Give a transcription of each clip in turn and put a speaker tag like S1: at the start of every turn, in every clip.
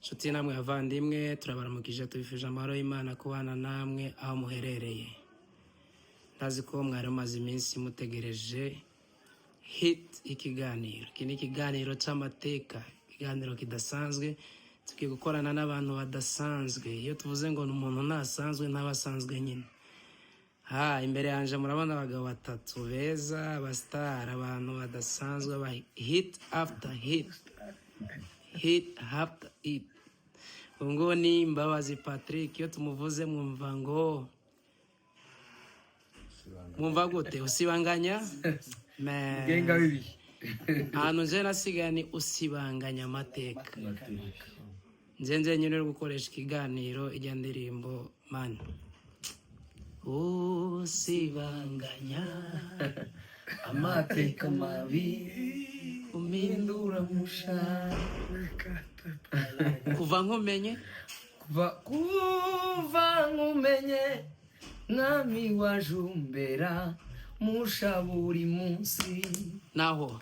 S1: Nshuti namwe avandimwe turabaramukije tubifuje amahoro y'Imana kubana namwe aho muherereye. Ndazi ko mwari maze iminsi mutegereje hit ikiganiro. Iki ni ikiganiro cy'amateka, ikiganiro kidasanzwe tugiye gukorana n'abantu badasanzwe. Iyo tuvuze ngo umuntu ntasanzwe ntabasanzwe nyine. Imbere yanje murabona abagabo batatu beza, abastar, abantu badasanzwe ba hit after hit. Hit after hit. Ngo ni Mbabazi Patrick, iyo tumuvuze mwumva ngo mwumva gute? Usibanganya
S2: genga bibi
S1: ahantu nje nasigaye ni usibanganya amateka. Nje nyine gukoresha ikiganiro ijya ndirimbo man usibanganya
S2: amateka mabi umindura musha
S1: kuva nkumenye
S2: kuva nkumenye nami wajumbera musha buri munsi
S1: naho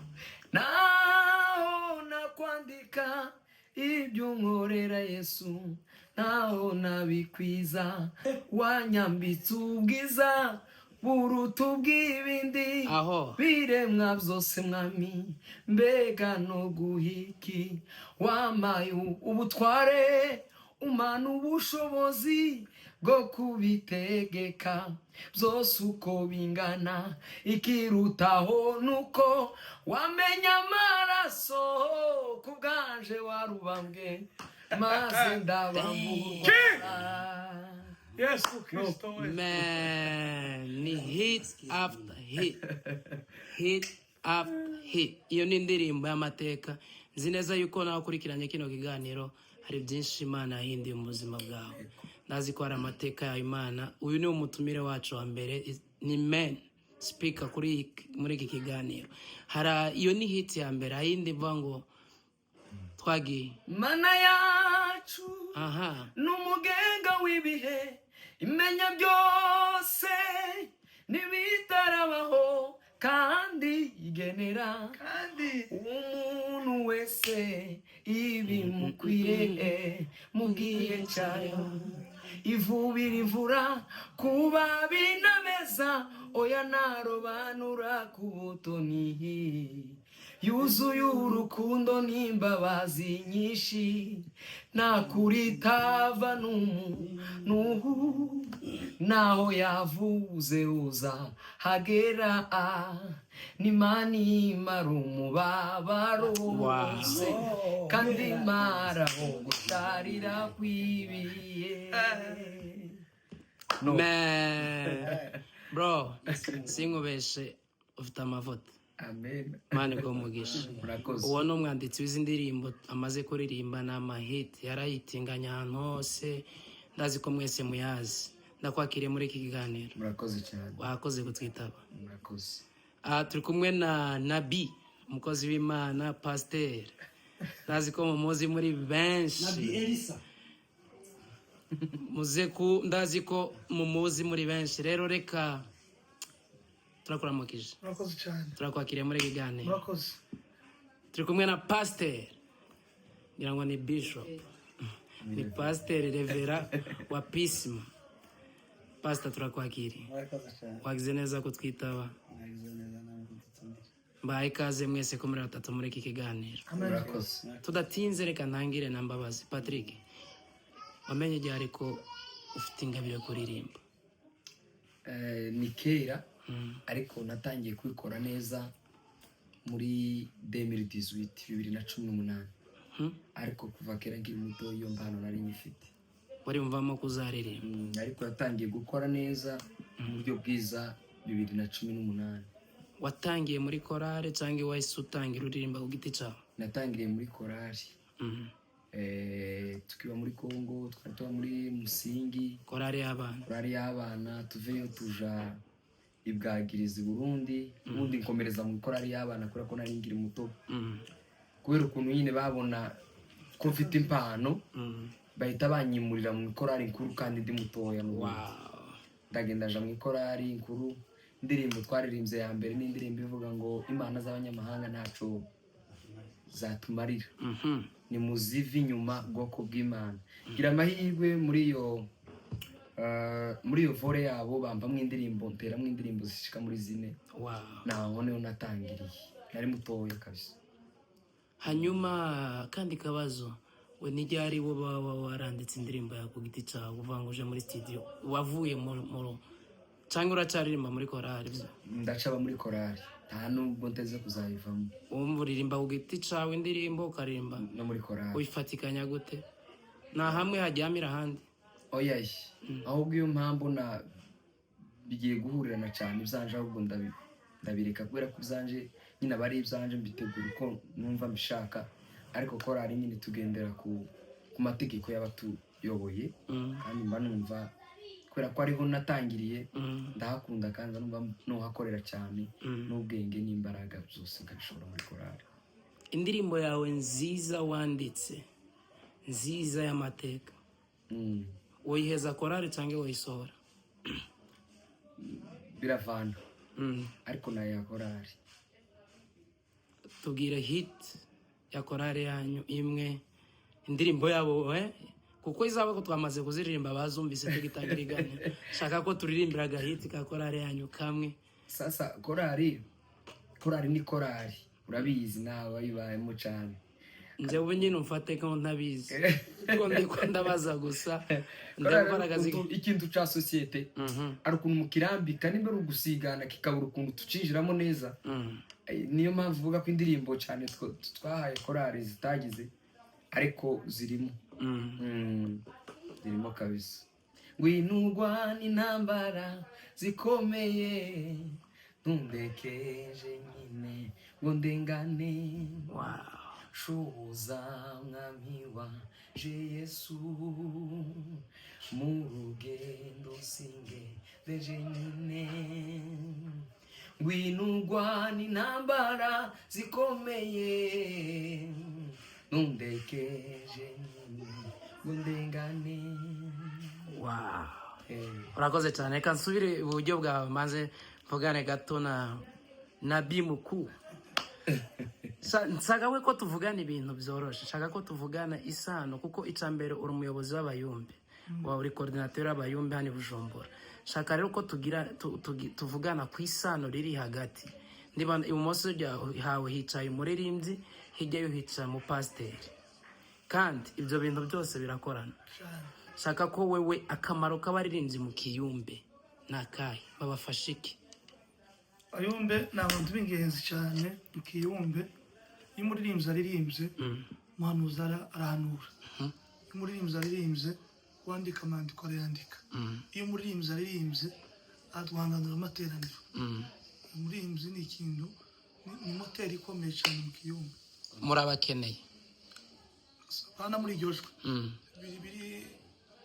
S2: nakwandika ibyo nkorera Yesu, naho nabikwiza wanyambitse ubwiza buruta bw'ibindi biremwa byose mwami, mbega no guhiki wamaye ubutware umana ubushobozi bwo kubitegeka byose uko bingana, ikirutaho nuko wamenya amaraso kubwanje warubambwe maze ndabamburwa.
S3: Yesu Kristo
S1: man, ni hit after hit, hit after hit. Iyo ni indirimbo y'amateka. Nzi neza yuko nawe ukurikiranye kino kiganiro hari byinshi Imana yahinduye mu buzima bwawe. Ndazi ko hari amateka ya Imana. Uyu ni umutumire wacu wa mbere, ni main speaker muri iki kiganiro. Iyo ni hit ya mbere, ayindi mvuga ngo twagi
S2: Mana yacu n'umugenga w'ibihe, imenya byose n'ibitarabaho kandi igenera umuntu wese ibimukwiye mu gihe cyayo, ivubira imvura kuba binameza, oya narobanura ku butoni, yuzuye urukundo n'imbabazi nyinshi, nakuritava n'umuntu naho yavuze uza hagera n'Imana imara umubabaro wose kandi imara gutarira kwibiye.
S1: Bro, sinkubeshe ufite amavuta.
S2: Amen.
S1: Mani go mugisha. Uwo no mwanditsi w'indirimbo amaze kuririmba na hit, yarayitinganya ahantu hose. Ndazi ko mwese muyazi. Ndakwakiriye muri iki kiganiro.
S2: Murakoze cyane.
S1: Wakoze gutwitaba.
S2: Murakoze.
S1: Turi kumwe na Nabi, umukozi w'Imana, pasteur. Ndazi ko mumuzi muri benshi.
S3: Nabi Elisa.
S1: Ndazi ko mumuzi muri benshi. Rero reka turakuramukije.
S3: Murakoze cyane.
S1: Turakwakiriye muri iki kiganiro.
S3: Murakoze.
S1: Turi kumwe na pasteur. Ngira ngo ni bishop. Ni pasteur Revera wa Pisma. Pastor turakwakiriye.
S3: Murakoze cyane.
S1: Wagize neza kutwitaba.
S3: Nagize neza namwe kututumira.
S1: Mbaye ikaze mwese ko muri batatu muri iki kiganiro.
S2: Murakoze.
S1: Tudatinze reka ntangire na Mbabazi Patrick. Wamenye igihe ariko ufite ingabire kuririmba?
S2: Ni kera ariko natangiye kwikora neza muri 2018 ariko kuva kera nkiri muto iyo mbano nari nyifite.
S1: Wari umvamo kuzaririmba?
S2: Ariko yatangiye gukora neza mu buryo bwiza 2018.
S1: Watangiye muri korale cyangwa wahise utangira uririmba ku giti cyawe?
S2: Natangiriye muri korali. Tukiba muri Kongo, twatuba muri Musingi,
S1: korali y'abana,
S2: tuveyo tuja ibwagiriza Burundi, ubundi nkomereza mu korali y'abana kubera ko nari ngiri muto. Kubera ukuntu nyine babona ko mfite impano, bahita banyimurira mu korali nkuru kandi ndi mutoya. Ndagenda aja mu korali nkuru, indirimbo twaririmbye ya mbere n'indirimbo ivuga ngo imana z'abanyamahanga ntaco zatumarira.
S1: Mhm.
S2: Ni muzivi nyuma bwoko bw'Imana. Gira amahirwe muri iyo vore yabo bambamwe indirimbo, mperamwe indirimbo zishika muri 4.
S1: Wow.
S2: Naho niho natangiriye. Nari mutoya kabisa.
S1: Hanyuma kandi kabazo, we nijyari wo baba waranditse indirimbo ya ku giti cyawe uvanguje muri studio wavuye mu cyangwa uracaririmba muri korali byo?
S2: Ndacaba muri korali, nta nubwo nteze kuzayivamo.
S1: Wumva uririmba ku giti cyawe indirimbo ukaririmba
S2: no muri korali
S1: uyifatikanya gute? Na hamwe hajyamira handi?
S2: Oya, ahubwo iyo mpamvu na bigiye guhurirana cyane ibyanje, ahubwo ndabireka kubera ko byanje nyine abari ibyanje mbitegura uko numva mbishaka, ariko korali nyine tugendera ku mategeko y'abatuyoboye. Kandi mba numva kubera ko ariho natangiriye ndahakunda kandi numva nuhakorera cyane n'ubwenge n'imbaraga byose ngabishobora muri korali.
S1: Indirimbo yawe nziza wanditse nziza y'amateka uyiheza korali cyangwa wayisohora?
S2: Biravana, ariko nayo ya korali.
S1: Tubwire hit ya korali yanyu imwe, indirimbo yabo kuko izaba ko twamaze kuziririmba bazumvise tugitangira igane. Shaka ko turirimbira agahiti ka korali yanyu kamwe.
S2: Sasa korali ni korali, urabizi nawe ayibayemo cyane.
S1: Njyewe nyine umfate ko ntabizi ko ndiko ndabaza gusa ndakora akazi.
S2: Ikintu cya societe ari ukuntu mukirambika nimba ari ugusigana kikabura ukuntu tucinjiramo neza. Niyo mpamvu uvuga ko indirimbo cyane twahaye korali zitagize, ariko zirimo zirimo kabisa. Ngwinurwa n'intambara zikomeye, ntundekeje nyine ngo ndengane. Shuza mwami waje Yesu mu rugendo singereje nyine. Ngwinurwa n'intambara zikomeye, ntundekeje nyine ngo ndengane.
S1: Urakoze cyane. Reka nsubire uburyo bwawe maze mvugane gato na Nabii Mukuu. Nshaka ko tuvugana ibintu byoroshe, nshaka ko tuvugana isano, kuko icambere uri umuyobozi w'abayumbe, wa uri coordinateur w'abayumbe hano Bujumbura. Nshaka rero ko tuvugana ku isano riri hagati. Niba ibumoso hawe hicaye umuririmbyi, hirya yo hicaye umupasiteri, kandi ibyo bintu byose birakorana. Nshaka ko wewe akamaro k'abaririmbyi mu kiyumbe nakahe, babafasha iki?
S3: Ayumbe ni abantu b'ingenzi cyane mu kiyumbe. Iyo umuririmbyi aririmbye, umuhanuzi arahanura. Iyo umuririmbyi aririmbye, wandika amandiko arayandika. Iyo umuririmbyi aririmbye, aduhanganira amateraniro. Umuririmbyi ni ikintu, ni moteri ikomeye cyane mu kiyumbe.
S1: Murabakeneye
S3: bana muri iryo jwi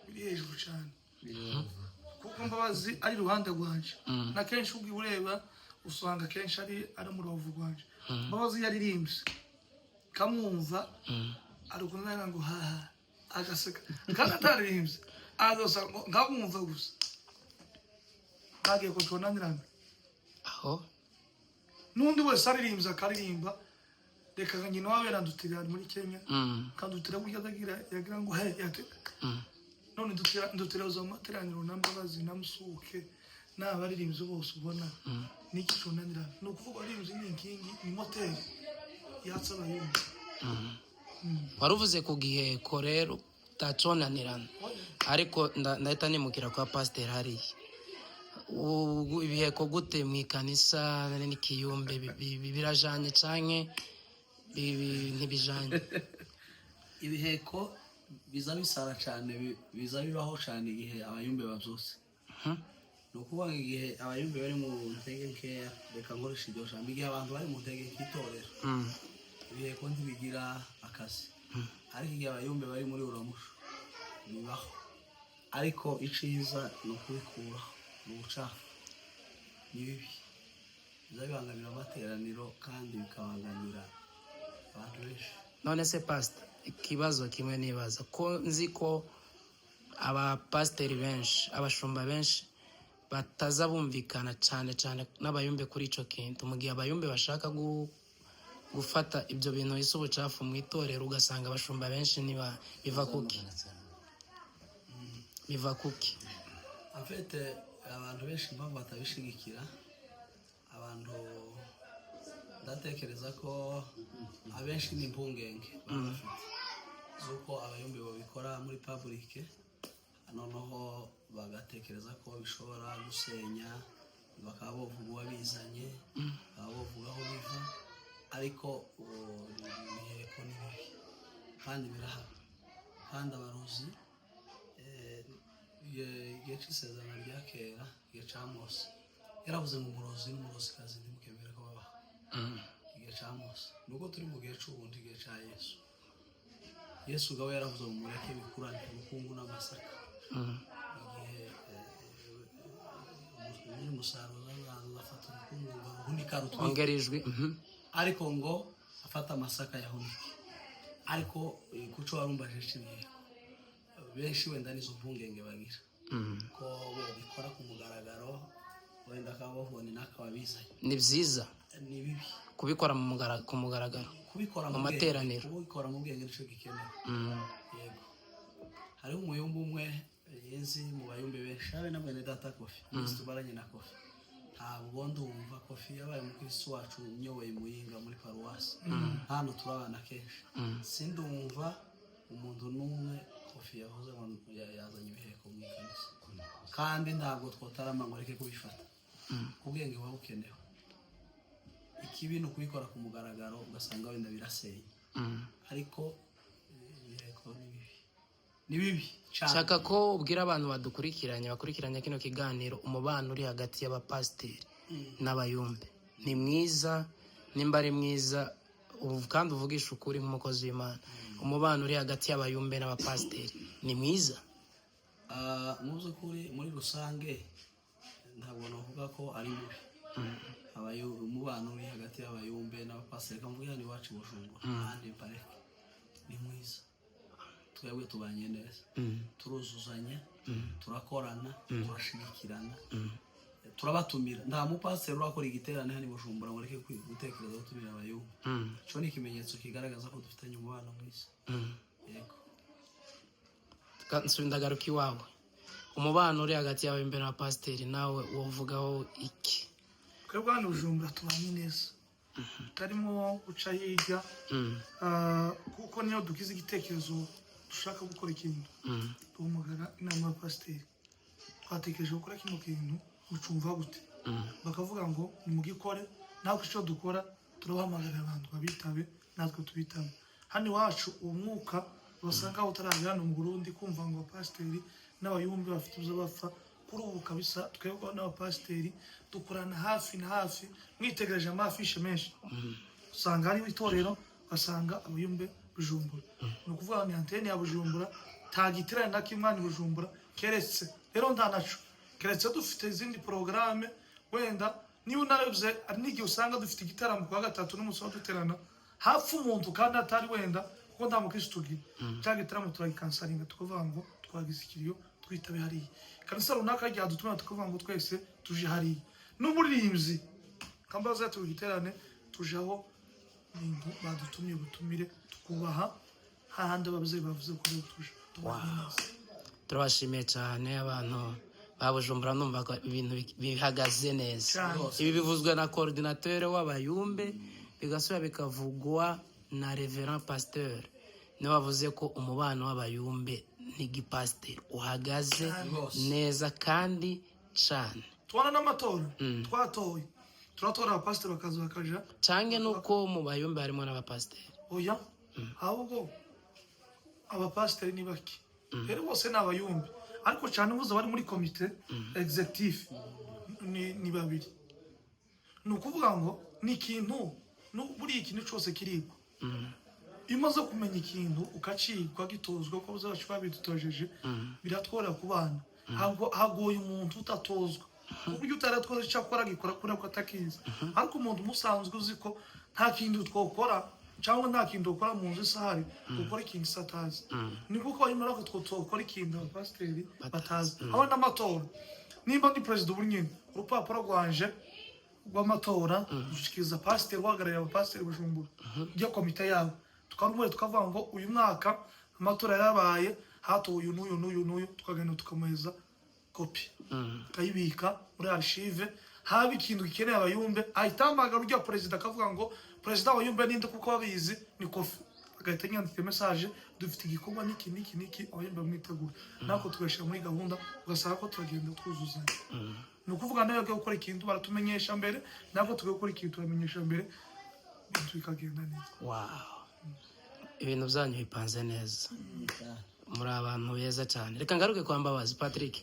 S3: biri hejuru cyane, kuko Mbabazi ari iruhande rwanje, na kenshi ubwo ureba usanga kenshi ari mu rubavu rwanje. Mbabazi yaririmbye kamwumva ari kunana ngo haha agaseka, kandi ataririmbye azosa nkamwumva gusa kagiye ko tonanirana.
S1: Aho
S3: n'undi wese aririmbye akaririmba, reka nyina wawe yarandutira muri Kenya, kandutira burya yagira ngo he none ndutira zo materaniro na Mbabazi na Musuke n'abaririmbyi bose ubona niki tunanira. No kuvuga aririmbye ni inkingi, ni moteri yatsa abayumva.
S1: Waruvuze ku gihe ko rero taconanirana, ariko ndahita nimukira kwa pasiteri hariya. Ibihe ko gute mu ikanisa n'ikiyumbe birajanye canke ntibijanye?
S4: Ibiheko biza bisara cyane, biza bibaho cyane igihe abayumbe bavyose. No kuvuga igihe abayumbe bari mu ntege nkeya, reka nkoresha iryo jambo, igihe abantu bari mu ntege nk'itorero, ibiheko ntibigira akazi. Ariko igihe abayumbe bari muri uramusho bibaho, ariko iciza no kubikuraho ubucafu ni bibi, biza bibangamira amateraniro kandi bikabangamira abantu benshi.
S1: None se pastor, ikibazo kimwe nibaza ko nzi ko abapasiteri benshi, abashumba benshi bataza bumvikana cyane n'abayumbe kuri ico kintu, mu gihe abayumbe bashaka gufata ibyo bintu bisa ubucafu mu itorero ugasanga abashumba benshi niba biva kuki
S4: afite abantu benshi impamvu batabishigikira abantu ndatekereza ko abenshi ni impungenge bafite z'uko abayumbi babikora muri public noneho bagatekereza ko bishobora gusenya bakaba bavuga uwabizanye bakaba bavuga aho biva ariko ibiheko ni bibi kandi birahari kandi abarozi igihe cy'isezerano rya kera igihe cya Mose yaravuze ngo umurozi n'umurozikazi ntimukemere ko babaho igihe cya Mose nubwo turi mu gihe cy'ubundi igihe cya Yesu ubwo yaravuze ngo mureke bikurane ubukungu n'amasaka igihe umusaruro azafata ubukungu uhunika
S1: rutwongerejwe
S4: ariko ngo afata amasaka yahunike ariko kuco warumbajije ibiheko benshi wenda nizo mpungenge bagira ko bikora ku mugaragaro wenda akaba babona n'akababizanye
S1: ni byiza
S4: ni bibi
S1: kubikora ku mugaragaro
S4: kubikora
S1: mu materaniro
S4: kubikora mu bwenge nicyo gikenewe yego hariho umuyumba umwe yezi mu bayumbe benshi abe na mwene data Kofi tubaranye na Kofi ntabwo ndumva Kofi yabaye umukristo wacu unyoboye Muyinga muri paruwasi hano turabana kenshi sindumva umuntu n'umwe Kofi yavuze ngo yazanye ibiheko mu ikanisa kandi ntabwo twotarama ngo reke kubifata ubwenge buba bukenewe ikibi ni ukubikora ku mugaragaro ugasanga wenda birasenya ariko ibiheko ni bibi
S1: shaka ko ubwira abantu bakurikiranye kino kiganiro umubano uri hagati y'abapasiteri n'abayumbe ni mwiza nimba ari mwiza kandi uvugisha ukuri nk'umukozi w'Imana umubano uri hagati y'abayumbe n'abapasiteri ni mwiza
S4: mu by'ukuri muri rusange ntabwo navuga ko ari mubi umubano uri hagati y'abayumbe n'abapasiteri kamvuga ni wacu Bujumbura kandi pareke ni mwiza twebwe tubanye neza turuzuzanya turakorana turashigikirana turabatumira nta mupasiteri urakora igiterane hano i Bujumbura ngo reke gutekereza gutumira abayumbe cyo ni ikimenyetso kigaragaza ko dufitanye umubano mwiza yego
S1: ndagaruka iwawe umubano uri hagati y'abayumbe n'abapasiteri nawe wovugaho iki
S3: twebwe hano i Bujumbura tubanye neza tarimo guca hirya kuko niyo dukize igitekerezo dushaka gukora ikintu duhamagara inama y'abapasiteri twatekereje gukora kino kintu ucumva gute bakavuga ngo nimugikore natwe icyo dukora turabahamagarira abantu babitabe natwe tubitabe hano iwacu uwo mwuka basanga aho utaragera hano mu Burundi kumva ngo abapasiteri n'abayumbi bafite ibyo bapfa kuri ubu kabisa twebwe n'abapasiteri dukorana hafi na hafi mwitegereje amafishe menshi usanga hariho itorero ugasanga abayumbe Bujumbura ni ukuvuga ni antene ya Bujumbura nta giterane na kimwe hano i Bujumbura keretse rero ndanaco keretse dufite izindi porogaramu wenda niba unarebye ari n'igihe usanga dufite igitaramo kwa gatatu n'umunsi wo duterana hafi umuntu kandi atari wenda kuko nta mukristo tugira cya gitaramo turagikansaringa tukavuga ngo twagize ikiriyo twitabe hariya kanisa runaka rya dutuma tukavuga ngo twese tuje hariya n'umuririmbyi kambaza tu giterane tujaho n'intu badutumye ubutumire tukubaha hahandi ababyeyi bavuze ko tuje
S1: turabashimiye cyane abantu babujumbura numva ibintu bihagaze neza ibi bivuzwe na coordinateur w'abayumbe bigasubira bikavugwa na reverend pasteur niwe wavuze ko umubano w'abayumbe n'igipasiteri uhagaze neza kandi cyane
S3: tubona n'amatora twatoye turatora abapasiteri bakaza bakaja
S1: cange nuko mu bayumbe harimo n'abapasiteri
S3: oya ahubwo abapasiteri ni baki rero bose ni abayumbe ariko cyane ubuze bari muri komite executive ni babiri ni ukuvuga ngo ni ikintu buri ikintu cyose kirigwa iyo umaze kumenya ikintu ukacikwa gitozwa ko bazacu babidutojeje biratwora ku bana hagoye umuntu utatozwa uburyo utaratwoza icyo akora agikora kubera ko atakizi ariko umuntu umusanzwe uzi ko nta kintu twokora cyangwa nta kintu ukora mu nzu isahari ukora ikintu isatazi ni kuko barimo nako twokora ikintu abapasiteri batazi aho n'amatora nimba ndi perezida ubu nyine urupapuro rwanje rw'amatora dushikiriza pasiteri uhagarariye abapasiteri Bujumbura ujya komite yabo tukarubura tukavuga ngo uyu mwaka amatora yarabaye hatowe uyu n'uyu n'uyu n'uyu tukagenda tukamuheza kopi tukayibika muri archive haba ikintu gikeneye abayumbe ahitambagara ujya perezida akavuga ngo perezida w'abayumbe ninde kuko babizi ni Kofi agahita yandika message dufite igikorwa niki abayumbe mwitegura nako tugashyira muri gahunda ugasanga ko turagenda twuzuzanya ni ukuvuga nayo gukora ikintu baratumenyesha mbere nako tugakora ikintu turamenyesha mbere ibintu bikagenda neza.
S1: Wow, ibintu byanyu bipanze neza, muri abantu beza cyane. Reka ngaruke kwa Mbabazi Patrick.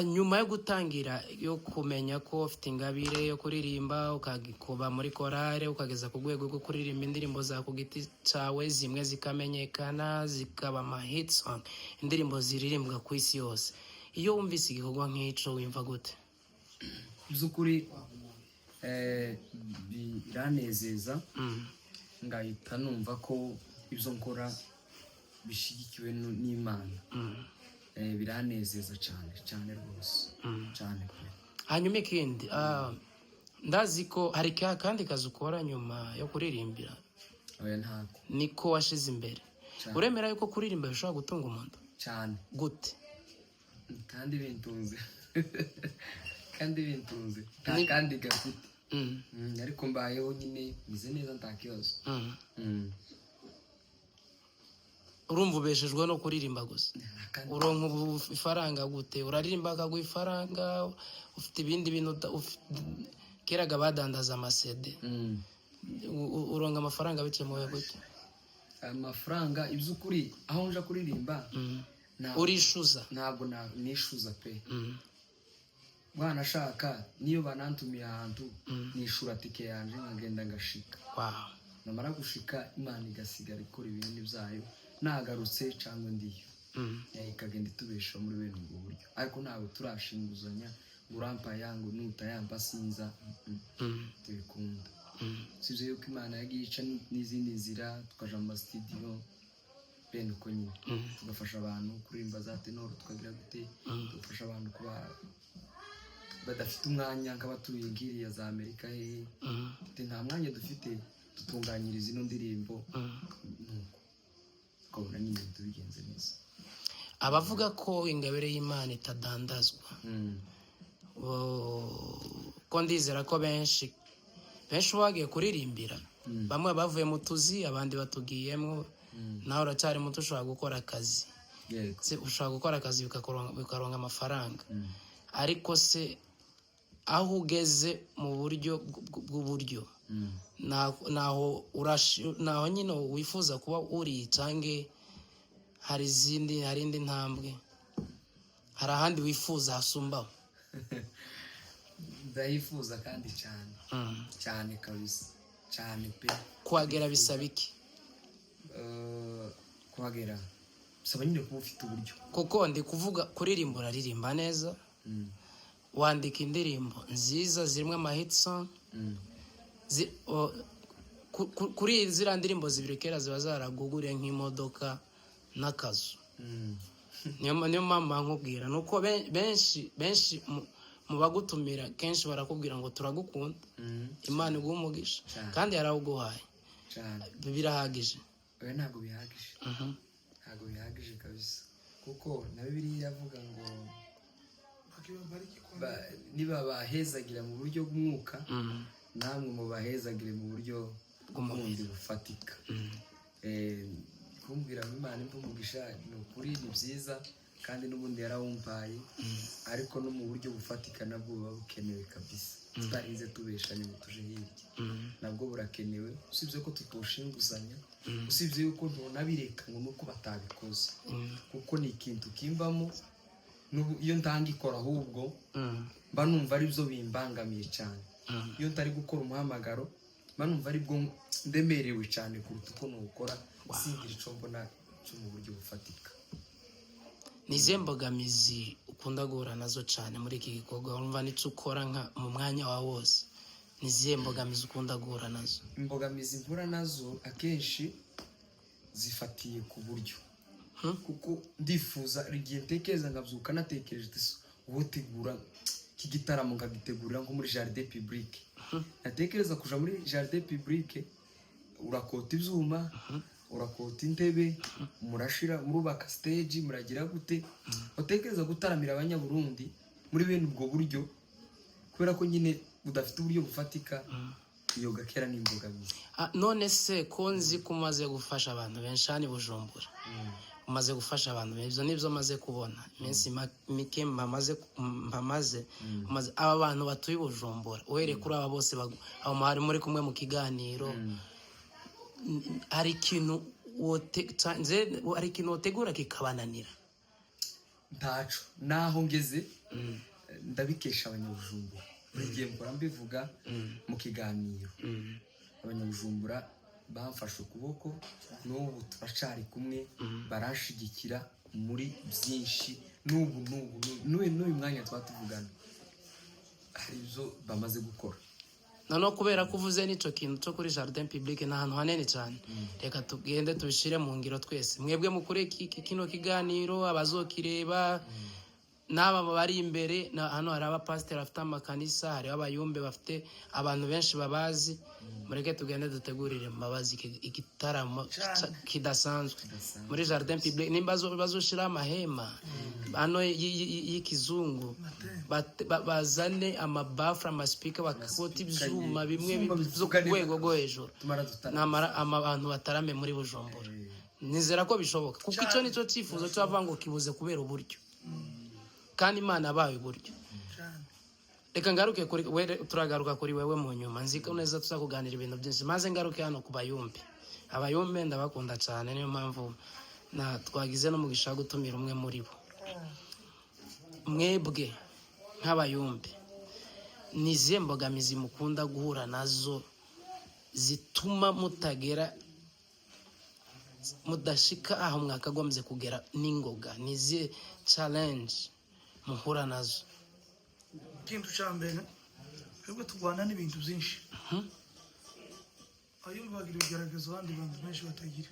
S1: Nyuma yo gutangira yo kumenya ko ufite ingabire yo kuririmba ukagikuba muri korale ukageza ku rwego rwo kuririmba indirimbo za ku giti cyawe zimwe zikamenyekana zikaba ama hit song, indirimbo ziririmbwa ku isi yose, iyo wumvise igikorwa nk'ico wimva gute?
S2: Byukuri biranezeza ngahita numva ko ibyo nkora bishigikiwe n'Imana. Biranezeza cyane rwose cyane.
S1: Hanyuma ikindi ndazi ko hari kandi kazi ukora nyuma yo kuririmbira.
S2: Oya ntako.
S1: Niko washize imbere. Uremera yuko kuririmba bishobora gutunga umuntu? Cyane. Gute?
S2: Kandi bintunze. Kandi gafite. Ariko mbayeho nyine mize neza ntakibazo.
S1: Urumva ubeshejwe no kuririmba gusa? Uronka ifaranga gute? Uraririmba akaguha ifaranga, ufite ibindi bintu keraga badandaza amasede, uronka amafaranga bikemuwe gute?
S2: Amafaranga iby'ukuri aho nja kuririmba
S1: urishuza?
S2: Ntabwo nishuza pe. Bwana shaka niyo banantumiye ahantu nishura tike yanje nkagenda ngashika.
S1: Wow.
S2: Namara gushika Imana igasigara ikora ibintu byayo nagarutse cyangwa ndiyo ikagenda itubesha muri bene ubwo buryo, ariko ntabwo turashinguzanya ngo urampa yangu nutayampa sinza tubikunda. Sivyo yuko Imana yagiye ica n'izindi nzira tukaja mu studio bene uko nyine tugafasha abantu kuririmba za tenor tukagira gute, tugafasha abantu kuba badafite umwanya nk'abatuye ngiriya za Amerika nta mwanya dufite tutunganyiriza ino ndirimbo ukabona nyine tubigenze neza.
S1: Abavuga ko ingabire y'Imana itadandazwa ko ndizera ko benshi bagiye kuririmbira, bamwe bavuye mu tuzi abandi batugiyemo, nawe uracyari muto ushobora gukora akazi, ushobora gukora akazi bikaronka amafaranga, ariko se aho ugeze mu buryo bw'uburyo naho nyine wifuza kuba uri cange hari indi ntambwe, hari ahandi wifuza hasumbaho?
S2: Ndayifuza kandi cyane kabisa cyane pe.
S1: Kuhagera bisaba iki?
S2: Kuhagera bisaba nyine kuba ufite uburyo,
S1: kuko ndi kuvuga kuririmba uraririmba neza, wandika indirimbo nziza zirimo ama hit song, kuri ziriya ndirimbo zibiri kera ziba zaraguguriye nk'imodoka n'akazu. Niyo mpamvu nkubwira nuko benshi mu bagutumira kenshi barakubwira ngo turagukunda, Imana iguha umugisha, kandi yarawuguhaye. Birahagije?
S2: Oya ntabwo bihagije, ntabwo bihagije kabisa, kuko na Bibiliya iravuga ngo niba bahezagira mu buryo bw'umwuka namwe mu bahezagire mu buryo bw'umundi bufatika. Kumbwira ngo Imana impa umugisha ni ukuri ni byiza, kandi n'ubundi yarawumpaye, ariko no mu buryo bufatika nabwo buba bukenewe kabisa, tutarinze tubeshanya ngo tuje hirya, nabwo burakenewe. Usibye ko tutoshinguzanya, usibye yuko ntunabireka ngo nuko batabikoze, kuko ni ikintu kimbamo. Iyo ntangikora ahubwo mba numva ari byo bimbangamiye cyane. Iyo ntari gukora umuhamagaro mba numva ari bwo ndemerewe cyane kuruta uko nukora singira icyo mbona cyo mu buryo bufatika.
S1: Nize mbogamizi ukunda guhura nazo cyane muri iki gikorwa, urumva n'icyo ukora mu mwanya wawe wose, nize mbogamizi ukunda guhura nazo?
S2: Imbogamizi mpura nazo akenshi zifatiye ku buryo, kuko ndifuza igihe ntekereza nkabyuka natekereje ubutegura cy'igitaramo nkagitegurira nko muri jardin public natekereza kuja muri jardin public urakota ivyuma urakota intebe murashira murubaka stage muragira gute utekereza gutaramira abanyaburundi muri bene ubwo buryo kubera ko nyine udafite uburyo bufatika iyo gakera n'imbogamizi.
S1: None se konzi kumaze gufasha abantu benshi hano Bujumbura umaze gufasha abantu benshi nibyo maze kubona iminsi mike mpamaze aba bantu batuye Bujumbura uhere kuri aba bose abo mahari muri kumwe mu kiganiro hari ikintu wotegura kikabananira
S2: ntaco naho ngeze ndabikesha abanyabujumbura ngiye mpora mbivuga mu kiganiro abanyabujumbura bamfashe ukuboko n'ubu turacari kumwe barashigikira muri byinshi n'uyu mwanya twatuvugana hari ibyo bamaze gukora
S1: noneho kubera ko uvuze n'icyo kintu cyo kuri jardin public ni ahantu hanini cyane reka tugende tubishire mu ngiro twese mwebwe mukure kino kiganiro abazokireba n'aba bari imbere hano hari abapasiteri bafite amakanisa hari abayumbe bafite abantu benshi babazi mureke tugende dutegurire mbabazi igitaramo kidasanzwe muri jardin public nimba bazoshira amahema hano y'ikizungu bazane amabafra amaspeaker bakota ibyuma bimwe byo ku rwego rwo hejuru namara abantu batarame muri Bujumbura nizera ko bishoboka kuko icyo nicyo cyifuzo cy'avuga ngo kibuze kubera uburyo kandi Imana abaye uburyo reka ngaruke kuri turagaruka kuri wewe mu nyuma nziko neza tuzakuganira ibintu byinshi maze ngaruke hano ku bayumbe abayumbe ndabakunda cyane niyo mpamvu twagize no mugisha gutumira umwe muri bo mwebwe nk'abayumbe nizihe mbogamizi mukunda guhura nazo zituma mudashika aho mwakagombye kugera n'ingoga nizihe challenge muhura nazo?
S3: Ikintu cya mbere twebwe turwana n'ibintu byinshi ayumva bagira ibigaragaza abandi bantu benshi batagira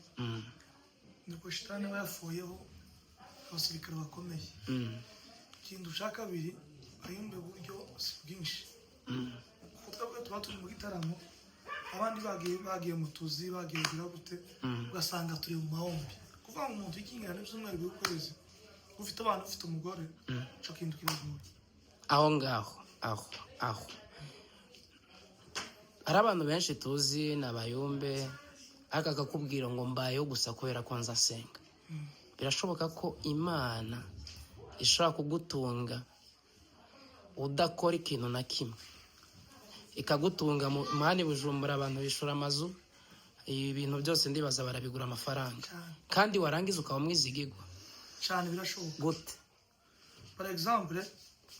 S3: nuko shitani aba yafuyeho abasirikare bakomeye ikintu cya kabiri ayumva uburyo si bwinshi kuko twebwe tuba turi mu gitaramo abandi bagiye mu tuzi bagiye kugira gute ugasanga turi mu mahombi kuvuga ngo umuntu ikingana n'ibyumweru bw'ukwezi ufite abantu ufite umugore cyo kintu kiragoye
S1: aho ngaho hari abantu benshi tuzi n'abayumbe akakubwira ngo mbayeho gusa kubera ko nzasenga birashoboka ko Imana ishobora kugutunga udakora ikintu na kimwe ikagutunga mu mani Bujumbura abantu bishura amazu ibintu byose ndibaza barabigura amafaranga kandi warangiza ukaba mwizigirwa
S3: cyane birashoboka
S1: gute
S3: par exemple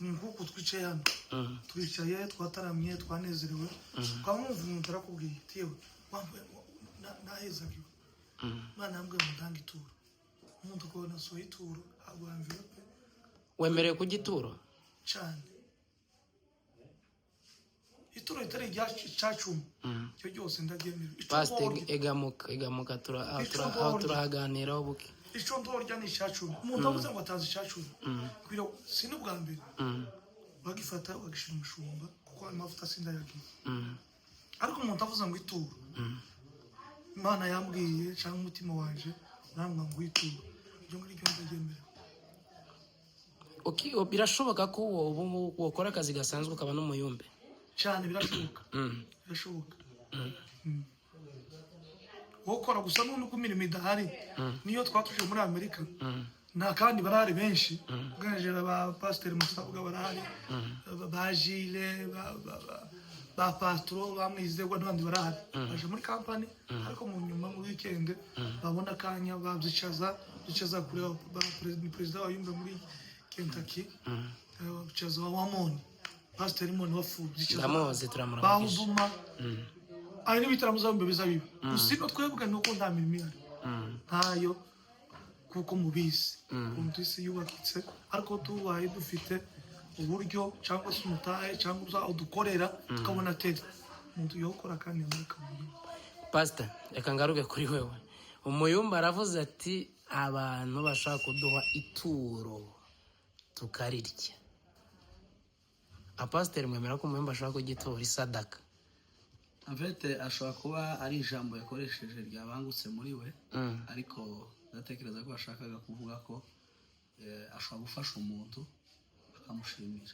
S3: nk'uko twicaye hano twicaye twataramye twanezerewe twamwumva umuntu arakubwiye tewe nahezagiwe Imana yambwiye ngo ndange ituro umuntu ukabona asohoye ituro agwamvira pe
S1: wemerewe kugituro
S3: cyane ituro itari icyacumi cyo cyose ndagyemerewe
S1: pasiteri egamuka turahaganiraho buke
S3: icyo ndorya ni icyacumi umuntu avuze ngo atazi icyacumi kugira si n'ubwa mbere bagifata bagishyira umushumba kuko amavuta sindayagiye ariko umuntu avuze ngo ituro Imana yambwiye cyangwa umutima waje urambwa ngo ituro ibyo ngibyo ndagyemerewe
S1: birashoboka ko wakora akazi gasanzwe ukaba n'umuyumbe
S3: cyane birashoboka wokora gusa n'uko imirimo idahari niyo twatuje muri Amerika nta kandi barahari benshi bwajera ba pasiteri Musabwa barahari ba Jile ba Pastro bamwizerwa n'abandi barahari baje muri kampani ariko mu nyuma mu weekend babona kanya babyicaza kuri perezida wa Yumbe muri Kentucky bicaza wa Wamoni pasiteri Moni wafu
S1: ndamuzi turamura
S3: bahubuma ari n'ibitaramuza Yumbe bizabiba usiko twebwe nuko nta mirimo ihari ntayo kuko mubizi umuntu isi yubakitse ariko tubaye dufite uburyo cyangwa se umutahe cyangwa uza udukorera tukabona tete umuntu yokora kandi yamurikamuye
S1: pastor reka ngaruke kuri wewe umuyumba aravuze ati abantu bashaka kuduha ituro tukarirya apasiteri mwemera ko umwemba ashobora kugitura isadaka
S4: Avete ashobora kuba ari ijambo yakoresheje ryabangutse muri we ariko ndatekereza ko ashakaga kuvuga ko ashobora gufasha umuntu akamushimira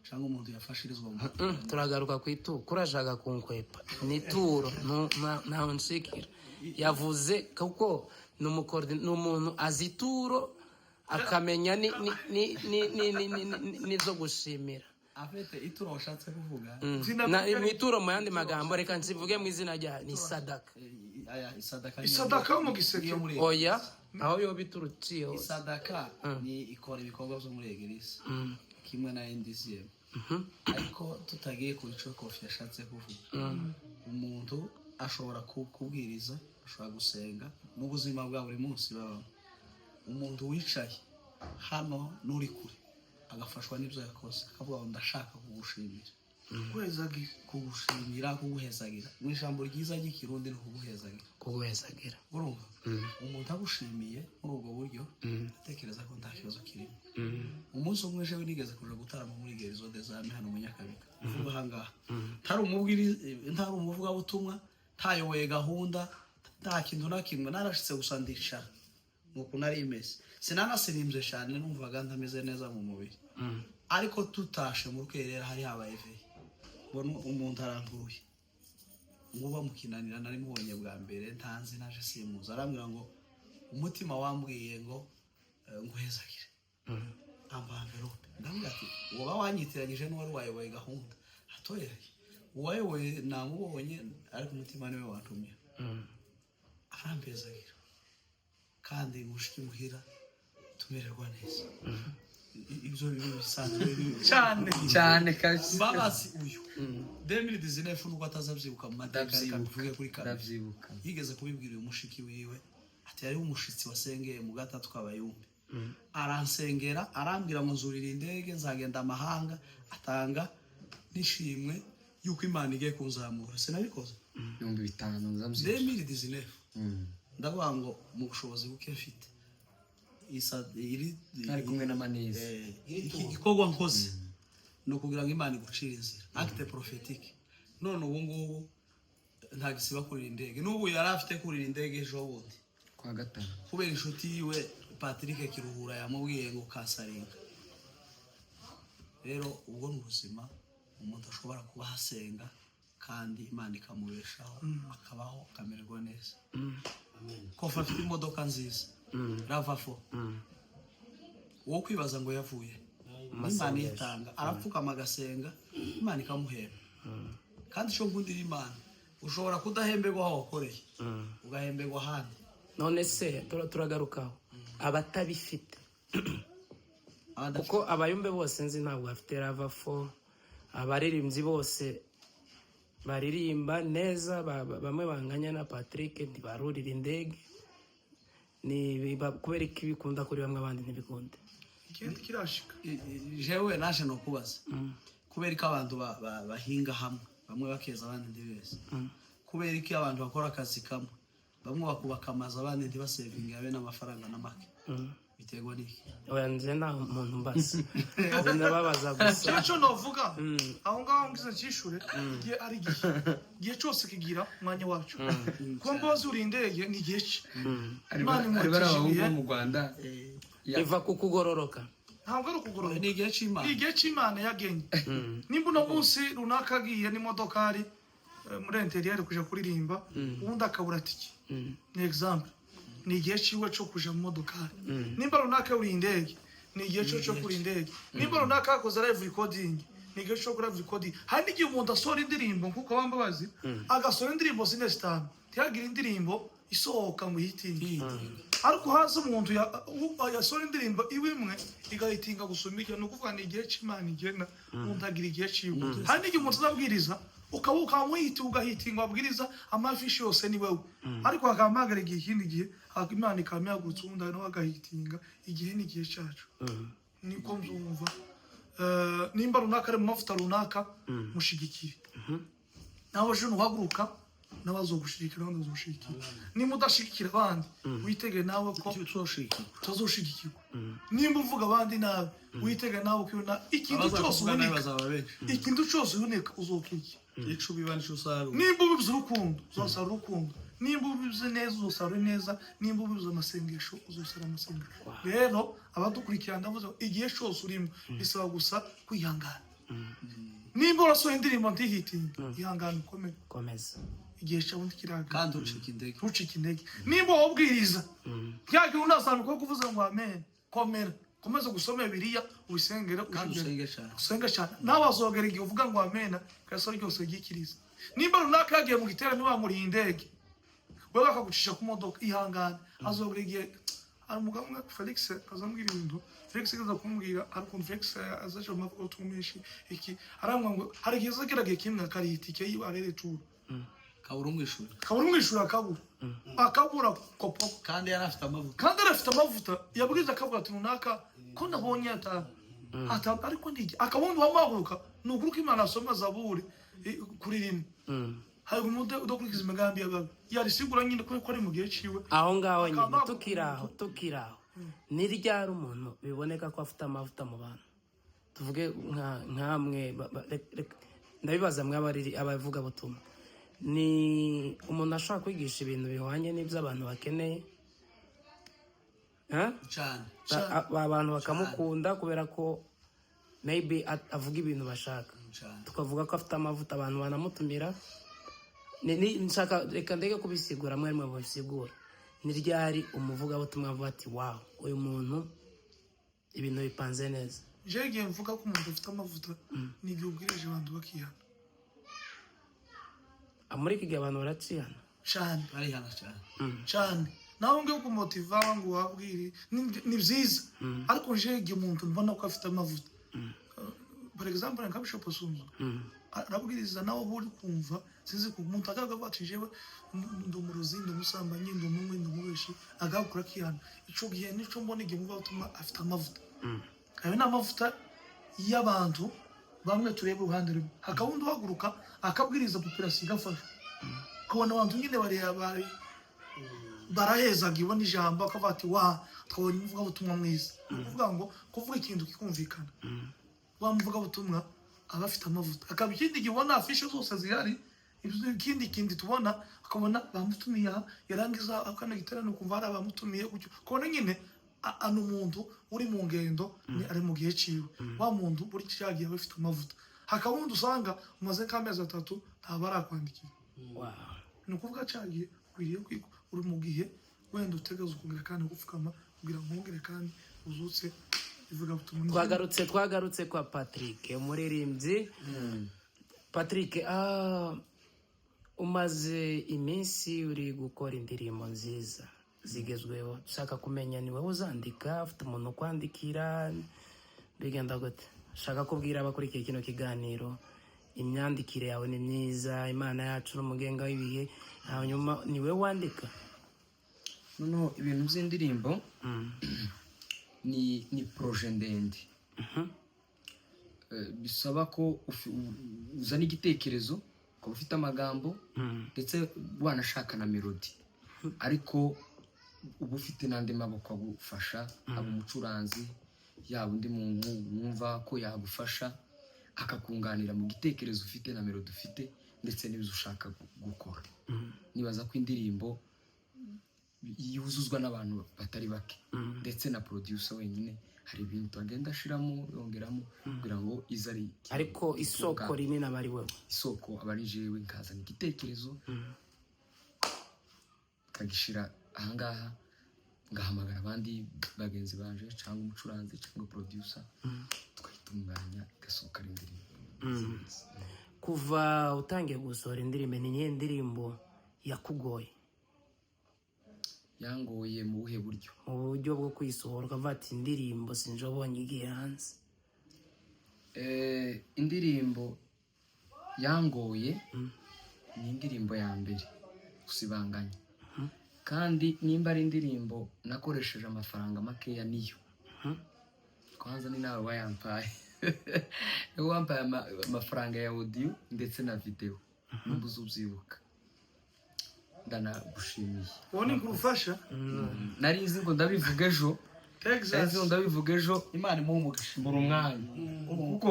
S4: cyangwa umuntu yafashirizwa mu
S1: turagaruka ku ituro kurashaka kunkwepa ni ituro ntawe nshikira yavuze kuko ni umuntu azi ituro akamenya n'izo gushimira
S4: Avete ituro washatse kuvuga
S1: mu ituro mu yandi magambo reka nsivuge mu izina rya ni sadaka
S3: isadaka yo mu giseke
S1: oya aho yo bituruciye
S4: isadaka ni ikora ibikorwa byo muri eglise kimwe na NDCM ariko tutagiye ku bico Kofi yashatse kuvuga umuntu ashobora kubwiriza ashobora gusenga mu buzima bwa buri munsi baba umuntu wicaye hano nuri kure agafashwa n'ibyo yakoze akavuga ngo ndashaka kugushimira kuguhezagira mu ijambo ryiza ry'ikirundi no kuguhezagira urumva umuntu agushimiye muri ubwo buryo atekereza ko nta kibazo kirimo umunsi umwe jewe nigeze kuja gutarama muri Gerizo des Amis hano mu Nyakabiga uvuga ahangaha ntari umuvugabutumwa ntayoboye gahunda nta kintu na kimwe narashitse gusa ndicara nuko nari imeze sinanasirimbye cyane numvaga ntameze neza mu mubiri ariko tutashe mu rukerera hari habaye ve bona umuntu aranguye nguba mukinanira nari mubonye bwa mbere ntanzi naje simuza arambwira ngo umutima wambwiye ngo nguhezagire amba envelope ndambwira ati woba wanyitiranyije n'uwari wayoboye gahunda atoye uwayoboye namubonye ariko umutima niwe wantumye arambezagira kandi mushiki muhira tumererwa neza ibyo bisanzwe
S2: cyane kabisa
S4: mbabazi uyu 2019 nuko atazabyibuka mu mateka bivuge kuri kamera yigeze kubibwira uyu mushiki wiwe ati yari umushitsi wasengeye mu gatatu kabayumbi aransengera arambwira ngo nzurira indege nzagenda amahanga atanga nishimwe yuko Imana igiye kunzamura sinabikoze
S2: 5,000
S4: 2019 ndavuga ngo mu bushobozi buke mfite
S2: ari kumwe na Manezi
S4: igikorwa nkoze no kugira ngo Imana igucire inzira acte prophétique none ubu ngubu nta gisiba kurira indege n'ubu yari afite kurira indege ejo bundi
S2: kwa gatanu
S4: kubera inshuti yiwe Patrick Kiruhura yamubwiye ngo kasaringa rero ubwo n'ubuzima umuntu ashobora kuba hasenga kandi Imana ikamubeshaho akabaho akamererwa neza Kofi afite imodoka nziza ravafo wo kwibaza ngo yavuye Imana yitanga arapfukama agasenga Imana ikamuhemba kandi cyo nkundira Imana ushobora kudahemberwa aho wakoreye ugahemberwa handi
S1: none se turagarukaho abatabifite kuko abayumbe bose nzi ntabwo bafite ravafo abaririmbyi bose baririmba neza bamwe banganya na Patrick ntibarurira indege ni kubera iki bikunda kuri bamwe abandi ntibikunde
S3: ikindi kirashika
S4: jewe naje no kubaza kubera iki abantu bahinga hamwe bamwe bakeza abandi ndibese kubera iki abantu bakora akazi kamwe bamwe bakubaka amazi abandi ntibasevinga yabe n'amafaranga n'amake biterwa n'iki
S1: oya nje nta muntu mbasi ndababaza gusa
S3: cyo novuga aho ngaho ngize cyishure giye ari gihe cyose kigira umwanya wacu ko mboze uri indege ni gihe ki
S2: Imana imutishimiye mu Rwanda
S1: iva kukugororoka
S3: ntabwo ari ukugororoka
S4: ni igihe cy'Imana
S3: ni igihe cy'Imana yagenye nimba uno munsi runaka agiye n'imodoka ari muri interieur kuja kuririmba ubundi akabura tiki ni example ni igihe ciwe cyo kuja mu modokari nimba runaka uri indege ni igihe cyo kuri indege nimba runaka akoze live recording ni igihe cyo kuri live recording hari n'igihe umuntu asora indirimbo nkuko bambabazi agasora indirimbo zine zitanu ntiyagira indirimbo isohoka mu hitingi ariko haza umuntu yasora indirimbo imwe igahitinga gusoma icyo nukuvuga ni igihe cy'Imana igena umuntu agira igihe ciwe hari n'igihe umuntu azabwiriza ukabuka mwihita ugahitinga wabwiriza amafishi yose ni wewe ariko akamagara igihe ikindi gihe Imana ikamyagutse ubundi no agahitinga igihe ni igihe cyacu niko mzumva nimba runaka ari mu mafuta runaka mushigikire nawe je nuhaguruka n'abazogushigikira abandi bazogushigikira nimba udashigikira abandi witege nawe ko utazoshigikirwa nimba uvuga abandi nabi witege nawe ko ikintu cyose uboneka uzokiki nimba ubivuze urukundo uzasarura urukundo nimba ubivuze neza uzasarura neza nimba ubivuze amasengesho uzasarura amasengesho rero abadukurikirana ndavuze igihe cyose urimo bisaba gusa kwihangana nimba urasohoye indirimbo ntihitinge ihangane
S1: komeza
S3: igihe cyawe ntikiraga
S4: kandi
S3: ntucike intege nimba wabwiriza byagiye unazamuka ko kuvuza ngo amen komeza gusoma Bibiliya ubisengera usenge cyane nawe azogera igihe uvuga ngo amen kaso ryose ryikiriza nimba runaka yagiye mu giterane bamuriye indege wewe akagucisha ku modoka ihangane azogera igihe ari umugabo Felix azambwira ibintu Felix kaza kumbwira ariko Felix azaje mu mavugo tumeshi iki arangwa ngo hari igihe zageragiye kimwe akari itike yibarere turu kabura akabura kopo
S4: kandi yarafite
S3: amavuta yabwiza akavuga ati runaka ko nabonye ata ariko ndije akabundi wamaguruka nukuruka Imana asoma Zaburi kuri rimwe hari umude udokurikiza imigambi yabaga yarisigura nyine ko ari mu gihe ciwe
S1: aho ngaho nyine tukiraho ni ryari umuntu biboneka ko afite amavuta mu bantu tuvuge nkamwe ndabibaza mwabari abavuga butumwa ni umuntu ashaka kwigisha ibintu bihwanye n'ibyo abantu bakeneye abantu bakamukunda kubera ko maybe avuga ibintu bashaka tukavuga ko afite amavuta abantu banamutumira nshaka reka ndege kubisigura mwe babisigura ni ryari umuvugabutumwa avuga ati wow uyu muntu ibintu bipanze neza
S3: jegiye mvuga ko umuntu afite amavuta ni igihe ubwirije abantu bakihana
S1: amurika igihe abantu baraciyana
S3: cyane nawe ngiye kumumotiva ngo wabwire ni byiza ariko jegiye umuntu mbona ko afite amavuta for example nka Bishop Sunzu arabwiriza nawe uri kumva sinzi ku muntu agavuga ati jewe ndumuruzi ndumusambanyi ndumumwe ndumubeshi agakura kihana ico gihe nico mbona igihe muba utuma afite amavuta ayo n'amavuta y'abantu bamwe turebe uruhande rumwe hakawundi uhaguruka akabwiriza population igafasha kubona abantu nyine barahezaga ibona ijambo akavuga ati twabonye umuvuga butumwa mwiza kuvuga ngo kuvuga ikintu kikumvikana bamuvuga butumwa abafite amavuta akaba ikindi gibona afishe zose zihari ikindi tubona akabona bamutumiye yarangiza akana giterano kumva ari abamutumiye gutyo kubona nyine ano muntu uri mu ngendo ni ari mu gihe ciwe wa muntu buri cyagiye bafite amavuta hakabundi usanga umaze kamezi 3 ntabarakwandikira ni ukuvuga cyagiye kwiriye kwiko uri mu gihe wenda utegeza kugira kandi gupfukama kugira ngongere kandi uzutse ivuga butumwa
S1: twagarutse kwa Patrick umuririmbyi Patrick umaze iminsi uri gukora indirimbo nziza zigezweho shaka kumenya ni wowe uzandika ufite umuntu kwandikira bigenda gute shaka kubwira abakurikiye kino kiganiro imyandikire yawe ni myiza Imana yacu n'umugenga w'ibihe hanyuma ni wowe wandika
S2: noneho ibintu by'indirimbo ni projet ndende bisaba ko uzana igitekerezo ukaba ufite amagambo ndetse wanashaka na melody ariko uba ufite n'andi maboko agufasha aba umucuranzi yaba undi muntu wumva ko yagufasha akakunganira mu gitekerezo ufite na melody ufite ndetse n'ibyo ushaka gukora nibaza ko indirimbo yuzuzwa n'abantu batari bake ndetse na producer wenyine hari ibintu agenda ashiramo yongeramo kugira ngo izari
S1: ariko isoko rinini abari wewe
S2: isoko abari jewe nkazana igitekerezo kagishira ahangaha ngahamagara abandi bagenzi banje cyangwa umucuranzi cyangwa producer twitunganya gasoka indirimbo
S1: kuva utangiye gusohora indirimbo ni indirimbo yakugoye
S2: yangoye mu buhe buryo
S1: mu buryo bwo kwisohora ukavuga ati indirimbo sinjobonye igihe hanze
S2: indirimbo yangoye ni indirimbo ya mbere usibanganya kandi nimba ari indirimbo nakoresheje amafaranga makeya niyo kwanza ni nawe wayampaye wampaye amafaranga ya audio ndetse na video mbuzo ubyibuka ndanagushimiye
S3: uwo ni kurufasha
S2: nari nzi ngo ndabivuga ejo
S4: Imana imuhe umugisha
S2: mbura umwanya kuko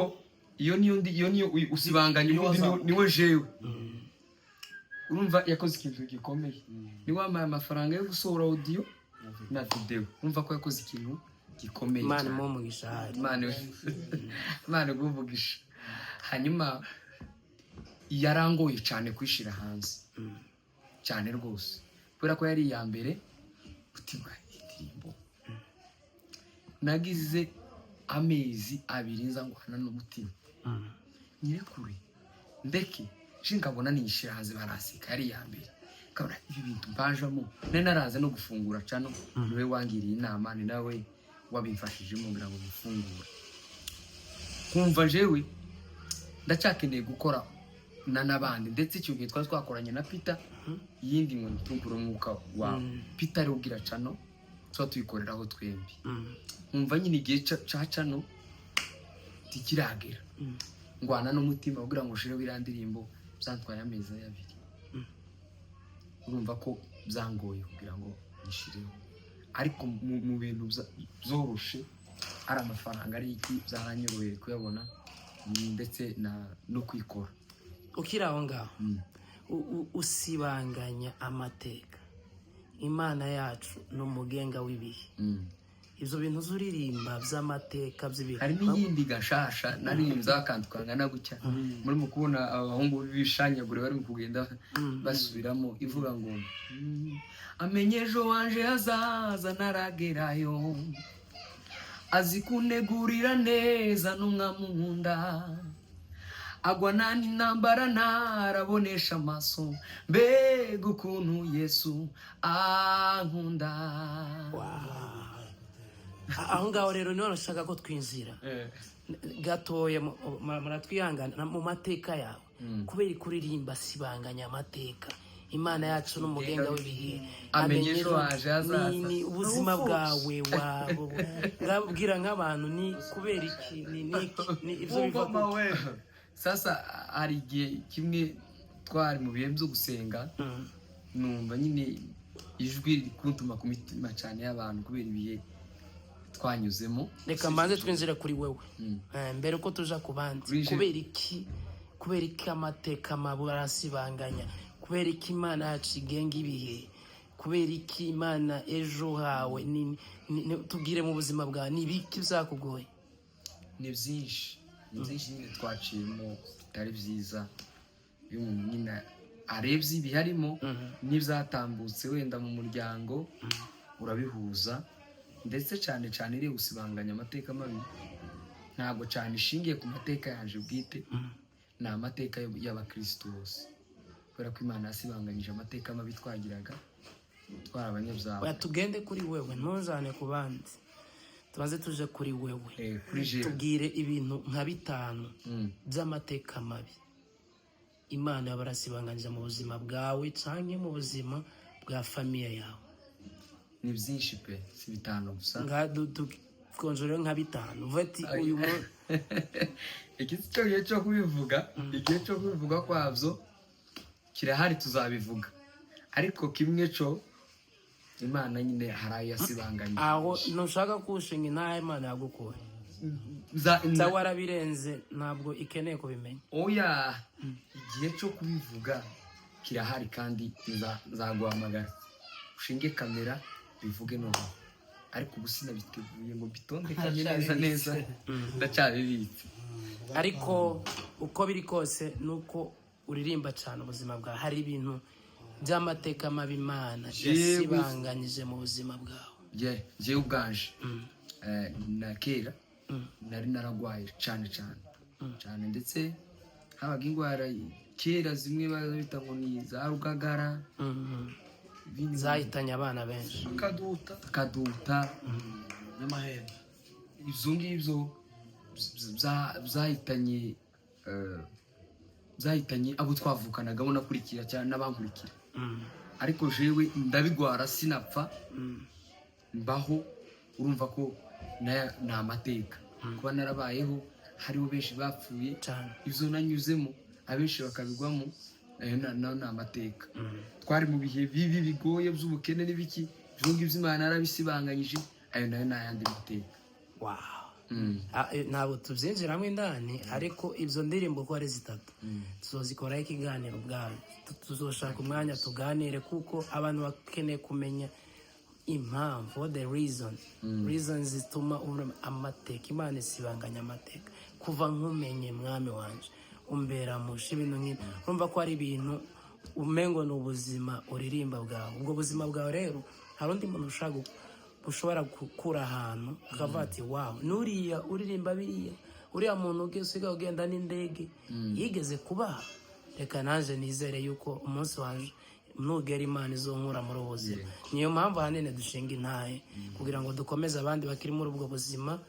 S2: iyo niyo usibanganya ubundi niwe jewe urumva yakoze ikintu gikomeye niwe wampaye amafaranga yo gusohora audio na video urumva ko yakoze ikintu gikomeye
S1: Imana imuhe umugisha
S2: Imana igumugisha hanyuma yarangoye cyane kwishira hanze cyane rwose kubera ko yari iya mbere utimba indirimbo nagize amezi 2 nza nguhana n'umutima nyirekure ndeke shinkabona nishira hanze barasika yari iya mbere kabona ibi bintu mbajamo naraze no gufungura cano niwe wangiriye inama ni nawe wabimfashije mu ngira ngo bifungure kumva jewe ndacyakeneye gukora n'abandi ndetse icyo gihe twakoranye na Peter yindi ngo ntumpura umwuka wa Peter ari ugira cano so tuyikoreraho twembi umva nyine igihe ca cano tikiragera ngwana n'umutima ugira ngo shire wirandirimbo byantwaye amezi 2 urumva ko byangoye kugira ngo nishireho ariko mu bintu zoroshe ari amafaranga ari iki byaranyoroheye kuyabona ndetse no kwikora
S1: ukiraho ngaho usibanganya amateka Imana yacu n'umugenga w'ibihe ivyo bintu zuririmba by'amateka by'ibihe
S2: hari n'iyindi gashasha narimza akandukanga gutya muri mu kubona abahungu b'ibishanyagure bari kugenda basubiramo ivuga ngo amenyejo wanje azaza naragerayo azi kunegurira neza n'umwamunda agwa nani nambara narabonesha amaso mbega ukuntu Yesu ankunda
S1: aho ngaho rero niho nashaka ko twinzira gatoya muratwihangana mu mateka yawe kubera kuririmba sibanganya amateka Imana yacu n'umugenga w'ibihe
S2: amenyejo waje azaza
S1: ni ubuzima bwawe ngabwira nk'abantu ni kubera iki ni ivyo biva
S2: sasa hari igihe kimwe twari mu bihe byo gusenga numva nyine ijwi rikuntuma ku mitima cyane y'abantu kubera ibihe twanyuzemo
S1: reka mbanze twinzira kuri wewe mbere uko tuja ku bandi kubera iki amateka mabu arasibanganya kubera iki Imana yacu igenga ibihe kubera iki Imana ejo hawe tubwire mu buzima bwawe ni ibiki byakugoye
S2: ni byinshi nyine twaciyemo bitari byiza iyo umuntu nyine arebye ibiharimo n'ibyatambutse wenda mu muryango urabihuza ndetse cyane iri gusibanganya amateka mabi ntabwo cyane ishingiye ku mateka yaje bwite ni amateka y'abakristo bose kubera ko Imana yasibanganyije amateka mabi twagiraga twari abanyabyaha
S1: tugende kuri wewe ntuzane ku bandi tumaze tuje kuri wewe tubwire ibintu nka 5 by'amateka mabi Imana yabarasibanganyije mu buzima bwawe canke mu buzima bwa famiye yawe
S2: ni byinshi pe si 5 gusa
S1: konjoro nka 5 vati uyu
S2: igihe cyo kubivuga kwavyo kirahari tuzabivuga ariko kimwe cyo Imana nyine harayo yasibanganye
S1: aho nushaka kushinga naye Imana yagukoye warabirenze ntabwo ikeneye kubimenya
S2: oya igihe cyo kubivuga kirahari kandi nzaguhamagara ushinge kamera bivuge none ariko ubu sinabiteguye ngo bitondekanye neza ndacyabibitse
S1: ariko uko biri kose nuko uririmba cyane ubuzima bwawe hari ibintu by'amateka mabi Imana yasibanganyije mu buzima bwawe
S2: jewe ubwanje na kera nari naragwaye cyane ndetse habaga indwara kera zimwe bazita ngo ni za rugagara
S1: zahitanye abana benshi
S3: kaduta
S4: n'amahembe
S2: izo ngibyo zahitanye abo twavukanaga bo nakurikira cyane n'abankurikira ariko jewe ndabigwara sinapfa mbaho urumva ko ni amateka kuba narabayeho hariho benshi bapfuye ibyo nanyuzemo abenshi bakabigwamo nayo ni amateka twari mu bihe bibi bigoye by'ubukene n'ibiki ibyo ngibyo Imana yarabisibanganyije ayo nayo ni ayandi mateka.
S1: Ntabwo tubyinjiramo indani ariko izo ndirimbo uko ari zitatu tuzozikoraho ikiganiro ubwayo, tuzoshaka umwanya tuganire kuko abantu bakeneye kumenya impamvu, the reason zituma amateka, Imana isibanganya amateka. Kuva nkumenye mwami wanje umbera mushi ibintu nk'ibi, urumva ko ari ibintu umengo ni ubuzima uririmba bwawe. Ubwo buzima bwawe rero hari undi muntu ushobora gukura ahantu akavuga ati wow, nuriya uririmba biriya, uriya muntu usigaye ugenda n'indege yigeze kubaha, reka naje nizere yuko umunsi wanje nugera Imana izonkura muri ubu buzima. Niyo mpamvu ahanini dushinga intahe kugira ngo dukomeze abandi bakiri muri ubwo buzima,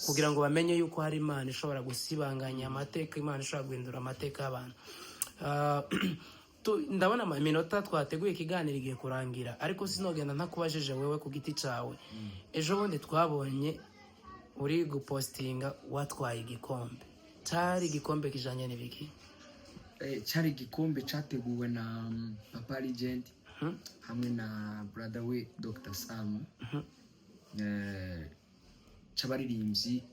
S1: kugira ngo bamenye yuko hari Imana ishobora gusibanganya amateka, Imana ishobora guhindura amateka y'abantu. Ndabona iminota twateguye ikiganiro igiye kurangira, ariko sinogenda ntakubajije wewe ku giti cyawe. Ejo bundi twabonye uri gupostinga watwaye igikombe, cyari igikombe kijanye n'ibiki?
S2: Cyari igikombe cyateguwe na Papa Legend hamwe na brother we Dr. Sam, cy'abaririmbyi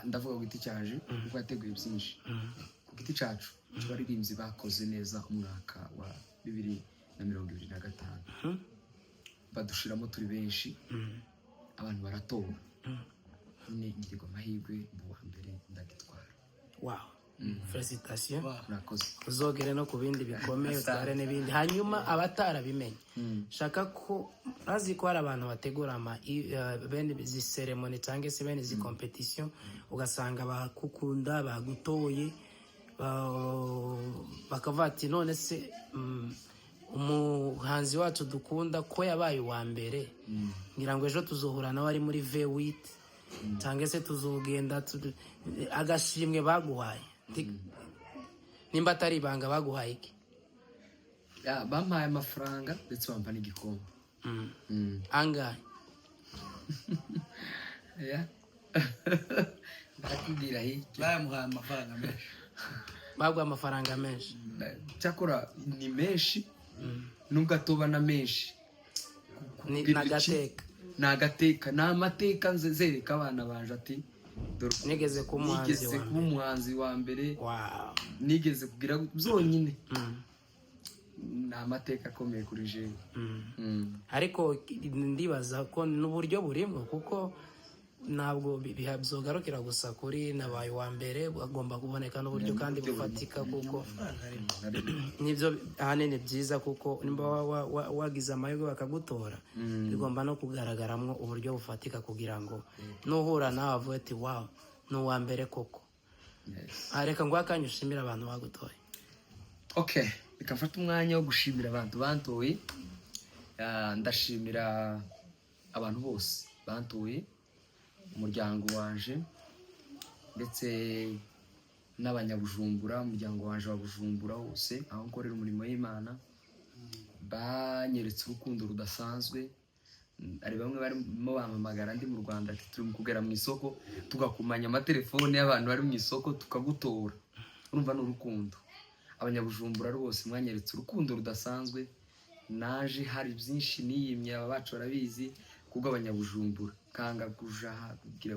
S2: ndavuga ku giti cyaje kuko yateguye byinshi. Ku giti cyacu cy'abaririmbyi bakoze neza umwaka wa 2025, badushiramo turi benshi, abantu baratora, nyine ngirirwa amahirwe mu wa mbere ndagitwara.
S1: Felicitation,
S2: murakoze.
S1: uzogere no ku bindi bikomeye, utware n'ibindi. Hanyuma abatarabimenye, shaka ko azi ko hari abantu bategura bene izi ceremony cyangwa se bene izi competition, ugasanga bakukunda bagutoye bakavuga ati none se umuhanzi wacu dukunda ko yabaye uwa mbere, ngira ngo ejo tuzohura nawe ari muri V8 cyangwa se tuzogenda agashimwe baguhaye. Nimba atari ibanga baguhaye iki?
S2: Bampaye amafaranga ndetse bampa n'igikombe.
S1: Angahe?
S2: Ndakubwira hirya.
S4: Bamuhaye amafaranga menshi.
S1: Baguha amafaranga menshi?
S2: Cyakora ni menshi, nubwo atobana menshi.
S1: N'agateka?
S2: N'agateka, ni amateka nzereka abana banje ati
S1: nigeze kuba
S2: umuhanzi wa mbere, nigeze kugira byonyine. Ni amateka akomeye kuri jewe.
S1: Ariko ndibaza ko n'uburyo burimo, kuko ntabwo bizogarukira gusa kuri nabaye wa mbere, bagomba kuboneka n'uburyo kandi bufatika, kuko nibyo ahanini byiza, kuko nimba wagize amahirwe bakagutora, bigomba no kugaragaramo uburyo bufatika kugira ngo nuhura nawe avuge ati wow, ni uwa mbere koko. Reka ngo akanya ushimira abantu bagutoye.
S2: Okay, reka mfate umwanya wo gushimira abantu bantoye. Ndashimira abantu bose bantoye, umuryango wanje ndetse n'abanyabujumbura, umuryango wanje wa Bujumbura wose aho nkorera umurimo w'Imana, banyeretse urukundo rudasanzwe. Ari bamwe barimo bampamagara ndi mu Rwanda ati turi kugera mu isoko, tugakumanya amatelefone y'abantu bari mu isoko tukagutora. Urumva ni urukundo. Abanyabujumbura rwose mwanyeretse urukundo rudasanzwe. Naje hari byinshi niyimye, aba bacu barabizi, kubwo abanyabujumbura kanga kujaha kugira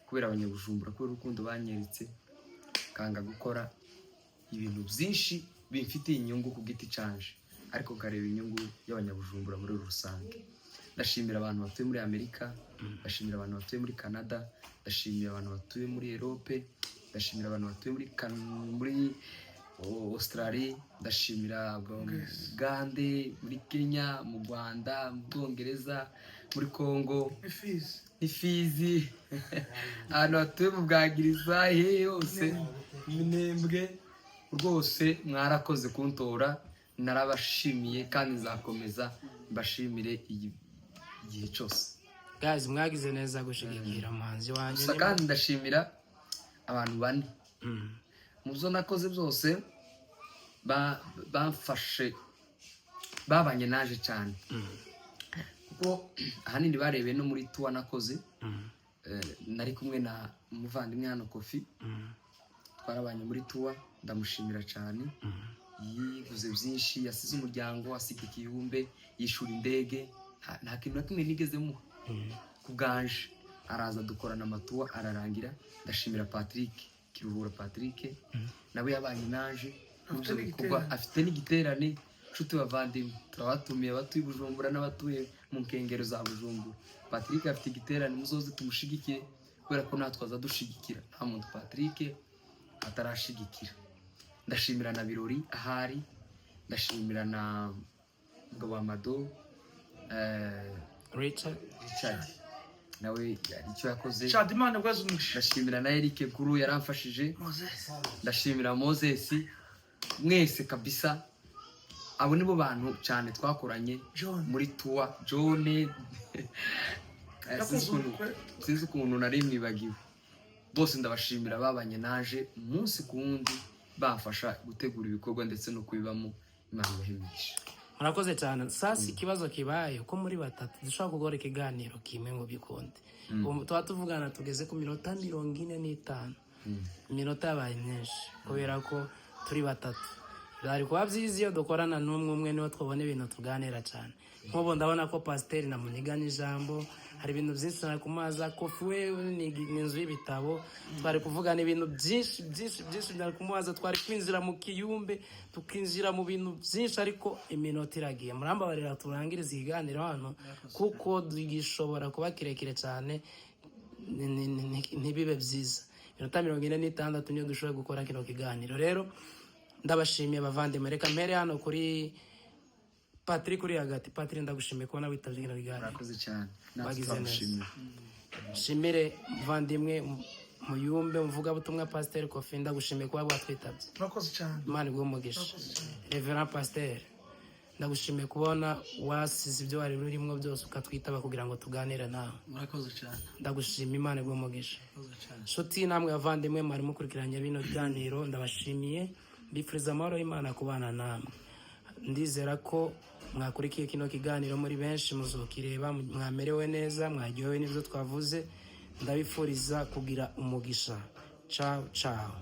S2: kubera abanyabujumbura, kubera urukundo banyeretse, kanga gukora ibintu byinshi bimfitiye inyungu ku giti canje, ariko kareba inyungu y'abanyabujumbura muri rusange. Ndashimira abantu batuye muri Amerika, ndashimira abantu batuye muri Canada, ndashimira abantu batuye muri Europe, ndashimira abantu batuye muri Australia, ndashimira Uganda, muri Kenya, mu Rwanda, mu Bwongereza, muri Congo, Fizi, ahantu batuye mu Bwagiriza, hose Minembwe. Rwose mwarakoze kuntora, narabashimiye kandi nzakomeza mbashimire igihe cyose.
S1: Guys, mwagize neza gushigikira umuhanzi wanjye.
S2: Kandi ndashimira abantu bane mu byo nakoze byose, bamfashe, babanye naje cyane, kuko ahanini barebeye no muri tour nakoze. Nari kumwe na umuvandimwe hano Kofi, twarabanye muri tuwa ndamushimira cyane yiguze byinshi yasize umuryango asiga ikiyumbe yishura indege nta kintu na kimwe nigeze muha ku bwanje araza dukorana amatuwa ararangira ndashimira Patrick Kiruhura Patrick nawe yabanye naje afite n'igiterane nshuti bavandimwe turabatumiye abatuye Bujumbura n'abatuye mu nkengero za Bujumbura Patrick afite igiterane muzoze tumushigikire kubera ko natwe azadushigikira nta muntu Patrick atarashigikira ndashimira na Birori ahari ndashimira na Mugabo Amado
S1: Richard
S2: nawe icyo yakoze
S3: Shadimana bwazumushi
S2: ndashimira na Eric Guru yaramfashije ndashimira Moses mwese kabisa abo nibo bantu cyane twakoranye muri tuwa John sinzi ukuntu nari mwibagiwe bose ndabashimira babanye naje umunsi ku wundi bafasha gutegura ibikorwa ndetse no kubibamo Imana ibahemisha
S1: murakoze cyane sasa ikibazo kibaye ko muri batatu dushaka kugora ikiganiro kimwe ngo bikunde tuba tuvugana tugeze ku minota 45 iminota yabaye myinshi kubera ko turi batatu bari kuba byiza iyo dukorana n'umwe umwe niwe twabona ibintu tuganira cyane nk'ubu ndabona ko pasiteri na munigana ijambo hari ibintu byinshi cyane ku maza kofi we ni inzu y'ibitabo twari kuvugana ibintu byinshi byari ku maza twari kwinjira mu kiyumbe tukinjira mu bintu byinshi ariko iminota iragiye murambabarira turangiriza ikiganiro hano kuko gishobora kuba kirekire cyane ntibibe byiza iminota 46 niyo dushobora gukora kino kiganiro rero ndabashimiye bavandimwe reka mpere hano kuri Patrick uri hagati Patrick ndagushimiye kubona witavye kino kiganiro
S2: murakoze cyane
S1: bagize neza shimire muvandimwe muyumbe mvuga butumwa Pasteur Kofi ndagushimiye kuba bwatwitabye
S3: murakoze cyane
S1: Imana igumugisha Reverend Pasteur ndagushimiye kubona wasize ibyo wari urimo byose ukatwitaba kugira ngo tuganire nawe
S4: murakoze cyane
S1: ndagushimiye Imana igumugisha
S4: murakoze cyane
S1: nshuti namwe bavandimwe mwari mukurikiranye bino biganiro ndabashimiye bifuriza amahoro y'Imana kubana namwe ndizera ko mwakurikiye kino kiganiro muri benshi muzokireba mwamerewe neza mwaryohewe n'ibyo twavuze ndabifuriza kugira umugisha ciao ciao